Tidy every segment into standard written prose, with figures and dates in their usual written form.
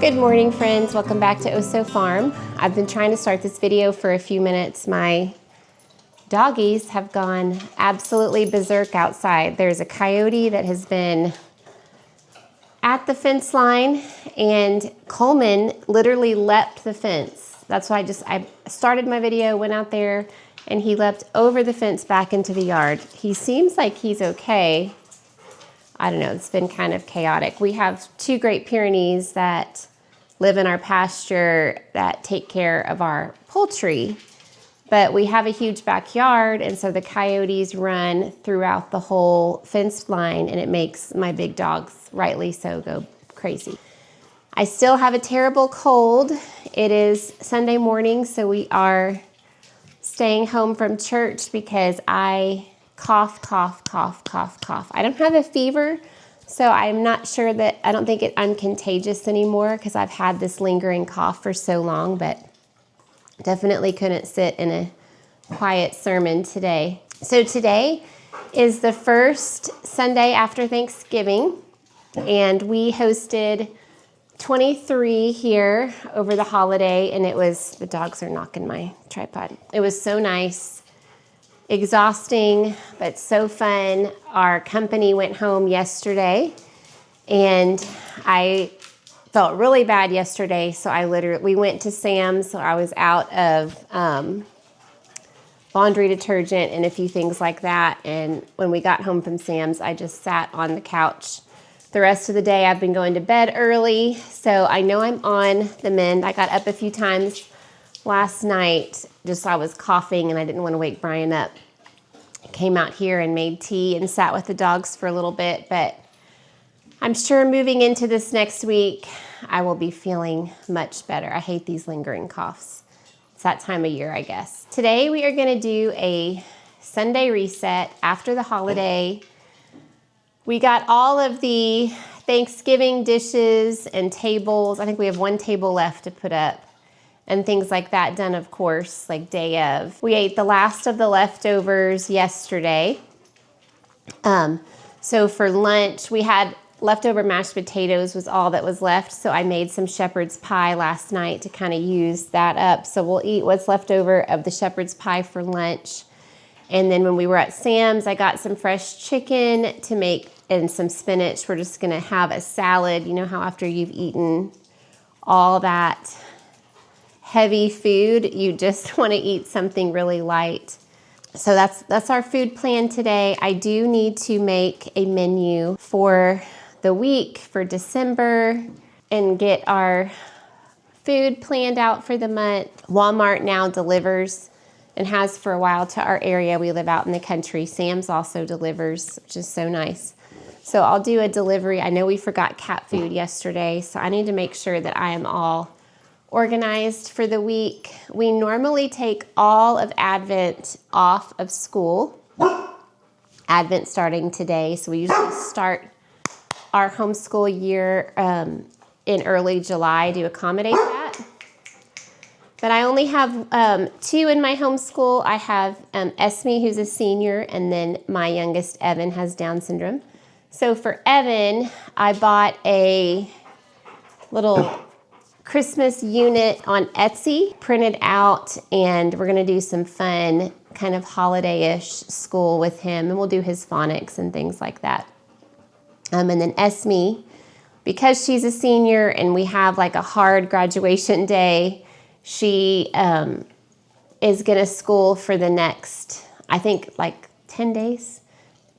Good morning, friends. Welcome back to Oso Farm. I've been trying to start this video for a few minutes. My doggies have gone absolutely berserk outside. There's a coyote that has been at the fence line, and Coleman literally leapt the fence. That's why I started my video, went out there, and he leapt over the fence back into the yard. He seems like he's okay. I don't know, it's been kind of chaotic. We have two Great Pyrenees that live in our pasture that take care of our poultry, but we have a huge backyard, and so the coyotes run throughout the whole fence line, and it makes my big dogs, rightly so, go crazy. I still have a terrible cold. It is Sunday morning, so we are staying home from church because I cough. I don't have a fever, so I'm not sure that, I don't think I'm contagious anymore because I've had this lingering cough for so long, but definitely couldn't sit in a quiet sermon today. So today is the first Sunday after Thanksgiving, and we hosted 23 here over the holiday, and it was, the dogs are knocking my tripod. It was so nice. Exhausting, but so fun. Our company went home yesterday, and I felt really bad yesterday, so we went to Sam's, so I was out of laundry detergent and a few things like that, and when we got home from Sam's, I just sat on the couch. The rest of the day, I've been going to bed early, so I know I'm on the mend. I got up a few times last night, just I was coughing and I didn't want to wake Bryan up. Came out here and made tea and sat with the dogs for a little bit, but I'm sure moving into this next week, I will be feeling much better. I hate these lingering coughs. It's that time of year, I guess. Today we are going to do a Sunday reset after the holiday. We got all of the Thanksgiving dishes and tables. I think we have one table left to put up, and things like that done, of course, like day of. We ate the last of the leftovers yesterday. So for lunch, we had leftover mashed potatoes was all that was left. So I made some shepherd's pie last night to kind of use that up. So we'll eat what's left over of the shepherd's pie for lunch. And then when we were at Sam's, I got some fresh chicken to make and some spinach. We're just gonna have a salad. You know how after you've eaten all that heavy food, you just want to eat something really light. So that's our food plan today. I do need to make a menu for the week for December and get our food planned out for the month. Walmart now delivers and has for a while to our area. We live out in the country. Sam's also delivers, which is so nice. So I'll do a delivery. I know we forgot cat food yesterday, so I need to make sure that I am all organized for the week. We normally take all of Advent off of school. Advent starting today, so we usually start our homeschool year in early July to accommodate that. But I only have two in my homeschool. I have Esme, who's a senior, and then my youngest, Evan, has Down syndrome. So for Evan, I bought a little Christmas unit on Etsy, printed out, and we're gonna do some fun kind of holiday-ish school with him, and we'll do his phonics and things like that. And then Esme, because she's a senior and we have like a hard graduation day, she is gonna school for the next, I think like 10 days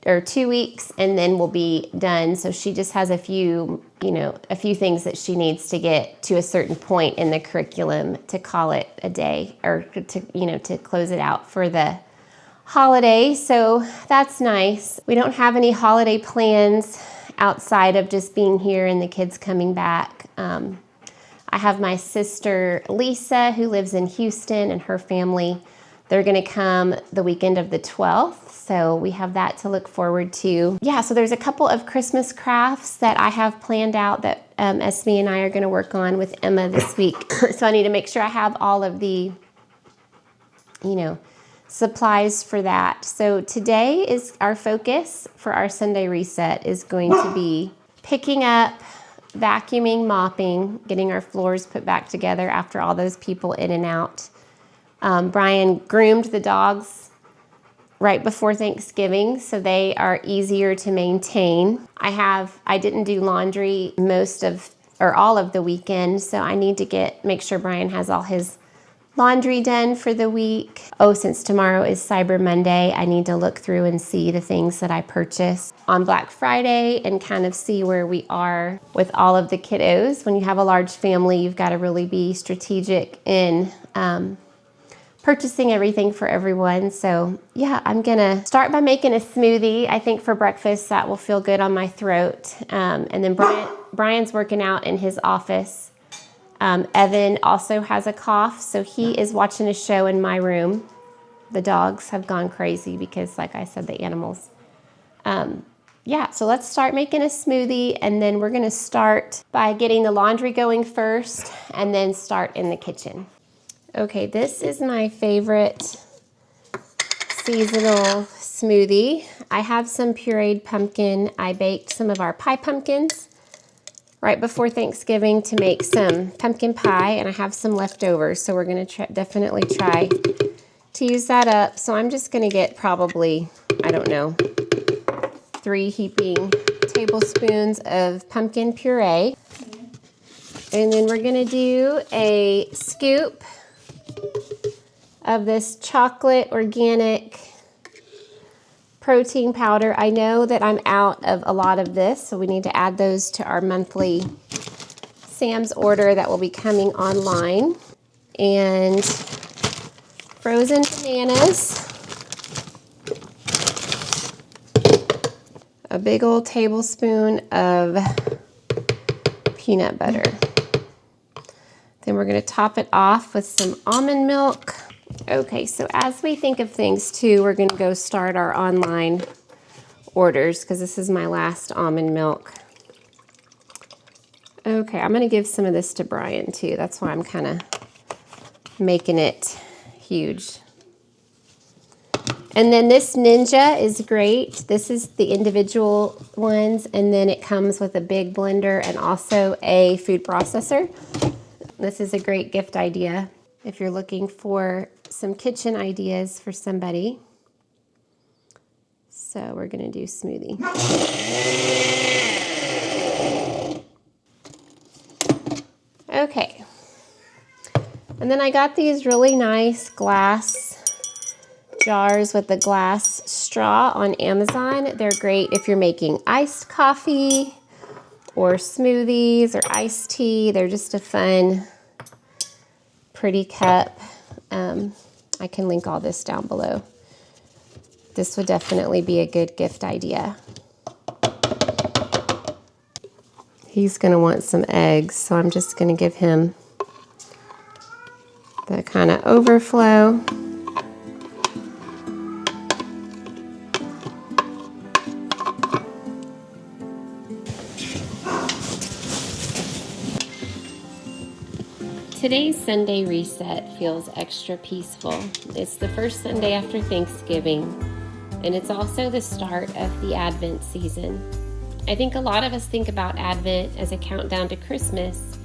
or 2 weeks, and then we'll be done. So she just has a few things that she needs to get to a certain point in the curriculum to call it a day, or to close it out for the holiday. So that's nice. We don't have any holiday plans outside of just being here and the kids coming back. I have my sister Lisa, who lives in Houston, and her family. They're gonna come the weekend of the 12th, so we have that to look forward to. Yeah, so there's a couple of Christmas crafts that I have planned out that Esme and I are gonna work on with Emma this week. So I need to make sure I have all of the, supplies for that. So today is our focus for our Sunday reset is going to be picking up vacuuming, mopping, getting our floors put back together after all those people in and out. Bryan groomed the dogs right before Thanksgiving, so they are easier to maintain. I didn't do laundry all of the weekend, so I need to make sure Bryan has all his laundry done for the week. Oh, since tomorrow is Cyber Monday, I need to look through and see the things that I purchased on Black Friday and kind of see where we are with all of the kiddos. When you have a large family, you've got to really be strategic in purchasing everything for everyone. So yeah, I'm gonna start by making a smoothie. I think for breakfast that will feel good on my throat. And then Bryan's working out in his office. Evan also has a cough, so he is watching a show in my room. The dogs have gone crazy because, like I said, the animals. Yeah, so let's start making a smoothie, and then we're gonna start by getting the laundry going first and then start in the kitchen. Okay, this is my favorite seasonal smoothie. I have some pureed pumpkin. I baked some of our pie pumpkins right before Thanksgiving to make some pumpkin pie, and I have some leftovers, so we're gonna definitely try to use that up. So I'm just gonna get probably, I don't know, 3 heaping tablespoons of pumpkin puree. And then we're gonna do a scoop of this chocolate organic protein powder. I know that I'm out of a lot of this, so we need to add those to our monthly Sam's order that will be coming online. And frozen bananas, a big old tablespoon of peanut butter. Then we're gonna top it off with some almond milk. Okay, so as we think of things too, we're gonna go start our online orders because this is my last almond milk. Okay, I'm gonna give some of this to Bryan too. That's why I'm kind of making it huge. And then this Ninja is great. This is the individual ones, and then it comes with a big blender and also a food processor. This is a great gift idea if you're looking for some kitchen ideas for somebody. So we're gonna do smoothie. Okay. And then I got these really nice glass jars with the glass straw on Amazon. They're great if you're making iced coffee or smoothies or iced tea. They're just a fun, pretty cup. I can link all this down below. This would definitely be a good gift idea. He's gonna want some eggs, so I'm just gonna give him the kind of overflow. Today's Sunday reset feels extra peaceful. It's the first Sunday after Thanksgiving, and it's also the start of the Advent season. I think a lot of us think about Advent as a countdown to Christmas,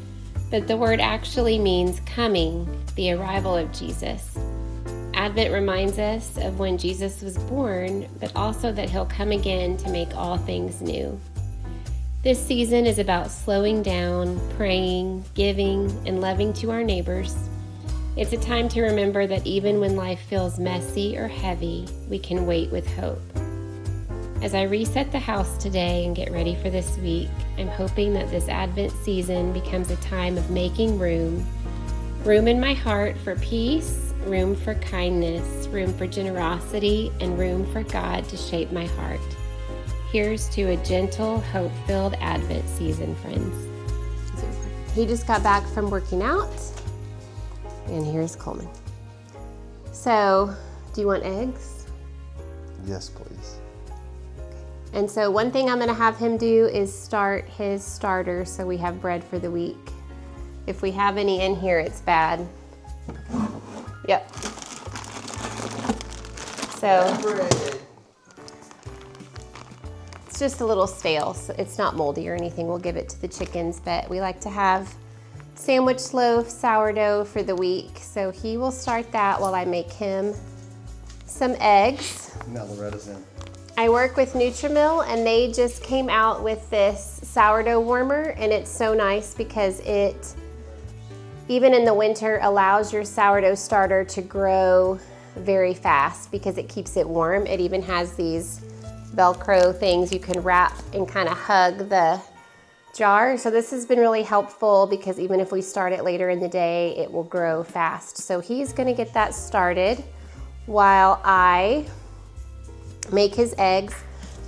but the word actually means coming, the arrival of Jesus. Advent reminds us of when Jesus was born, but also that he'll come again to make all things new. This season is about slowing down, praying, giving, and loving to our neighbors. It's a time to remember that even when life feels messy or heavy, we can wait with hope. As I reset the house today and get ready for this week, I'm hoping that this Advent season becomes a time of making room in my heart for peace, room for kindness, room for generosity, and room for God to shape my heart. Here's to a gentle, hope-filled Advent season, friends. He just got back from working out, and here's Coleman. So, do you want eggs? Yes, please. And so one thing I'm gonna have him do is start his starter so we have bread for the week. If we have any in here, it's bad. Yep. So, just a little stale, so it's not moldy or anything. We'll give it to the chickens, but we like to have sandwich loaf sourdough for the week. So he will start that while I make him some eggs. Now Loretta's in. I work with Nutrimil, and they just came out with this sourdough warmer, and it's so nice because it, even in the winter, allows your sourdough starter to grow very fast because it keeps it warm. It even has these Velcro things you can wrap and kind of hug the jar. So this has been really helpful because even if we start it later in the day, it will grow fast. So he's gonna get that started while I make his eggs.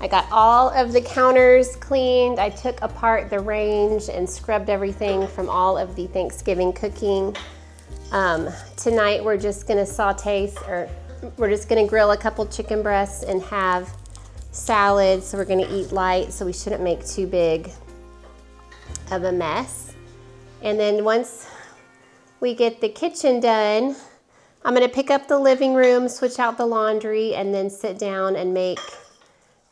I got all of the counters cleaned. I took apart the range and scrubbed everything from all of the Thanksgiving cooking. Tonight we're just gonna we're just gonna grill a couple chicken breasts and have salad. So we're gonna eat light, so we shouldn't make too big of a mess. And then once we get the kitchen done, I'm gonna pick up the living room, switch out the laundry, and then sit down and make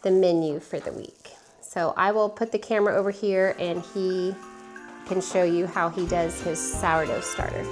the menu for the week. So I will put the camera over here and he can show you how he does his sourdough starter.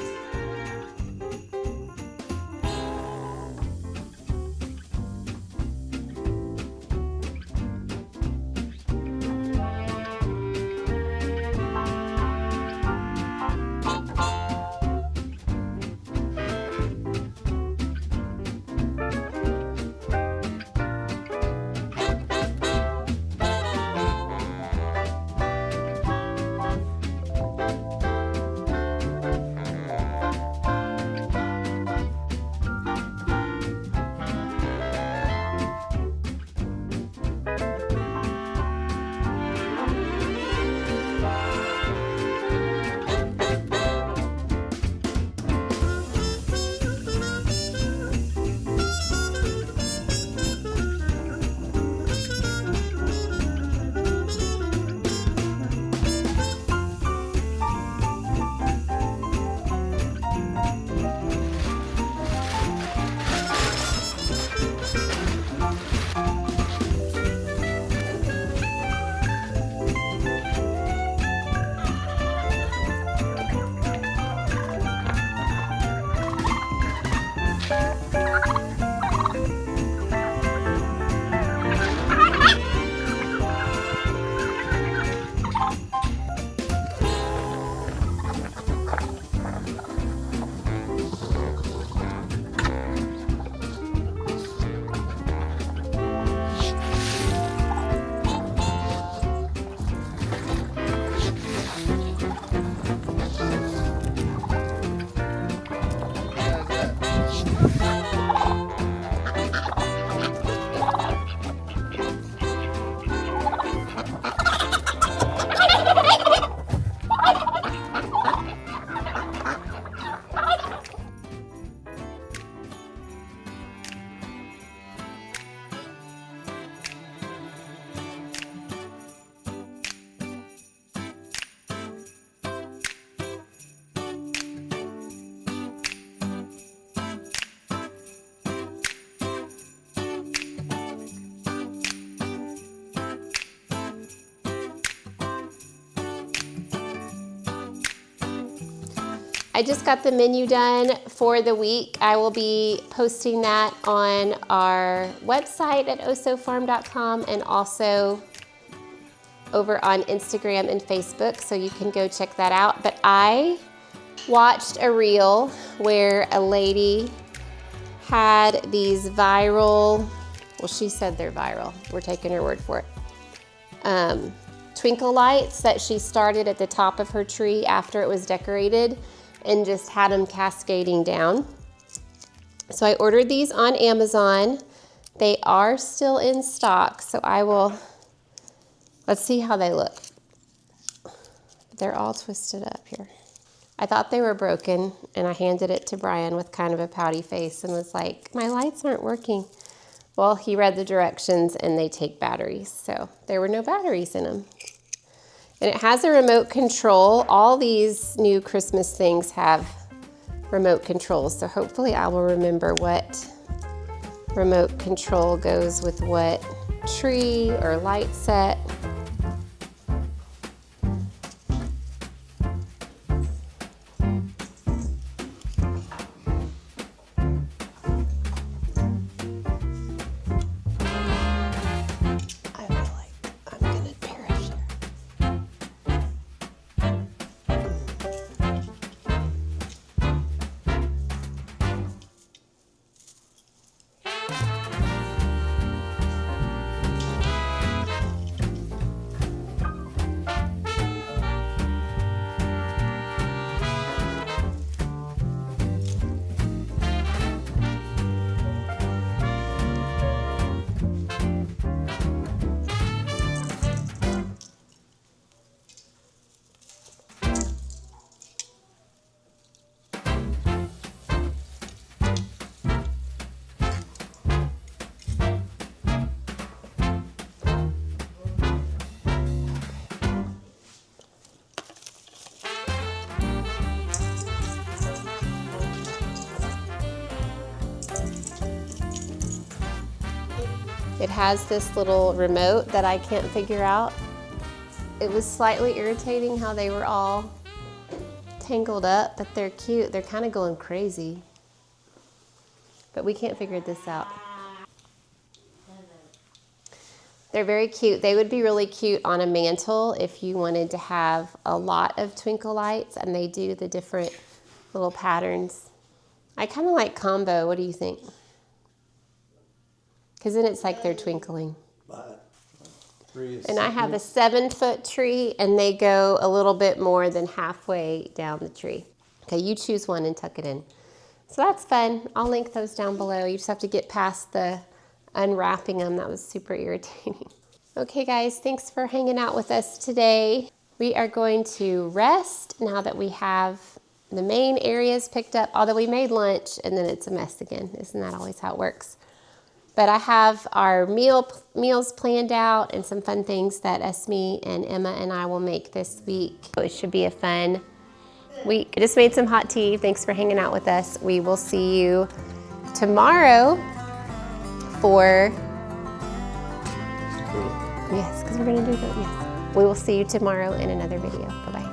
I just got the menu done for the week. I will be posting that on our website at osofarm.com and also over on Instagram and Facebook, so you can go check that out. But I watched a reel where a lady had these viral, well, she said they're viral. We're taking her word for it. Twinkle lights that she started at the top of her tree after it was decorated and just had them cascading down. So I ordered these on Amazon. They are still in stock, so let's see how they look. They're all twisted up here. I thought they were broken, and I handed it to Bryan with kind of a pouty face and was like, my lights aren't working. Well, he read the directions and they take batteries, so there were no batteries in them. And it has a remote control. All these new Christmas things have remote controls, so hopefully I will remember what remote control goes with what tree or light set. It has this little remote that I can't figure out. It was slightly irritating how they were all tangled up, but they're cute. They're kind of going crazy. But we can't figure this out. They're very cute. They would be really cute on a mantle if you wanted to have a lot of twinkle lights, and they do the different little patterns. I kind of like combo. What do you think? Because then it's like they're twinkling. And I have a 7-foot tree, and they go a little bit more than halfway down the tree. Okay, you choose one and tuck it in. So that's fun. I'll link those down below. You just have to get past the unwrapping them. That was super irritating. Okay guys, thanks for hanging out with us today. We are going to rest now that we have the main areas picked up, although we made lunch and then it's a mess again. Isn't that always how it works? But I have our meals planned out and some fun things that Esme and Emma and I will make this week. So it should be a fun week. I just made some hot tea. Thanks for hanging out with us. We will see you tomorrow for, yes, because we're gonna do that, yes. We will see you tomorrow in another video. Bye-bye.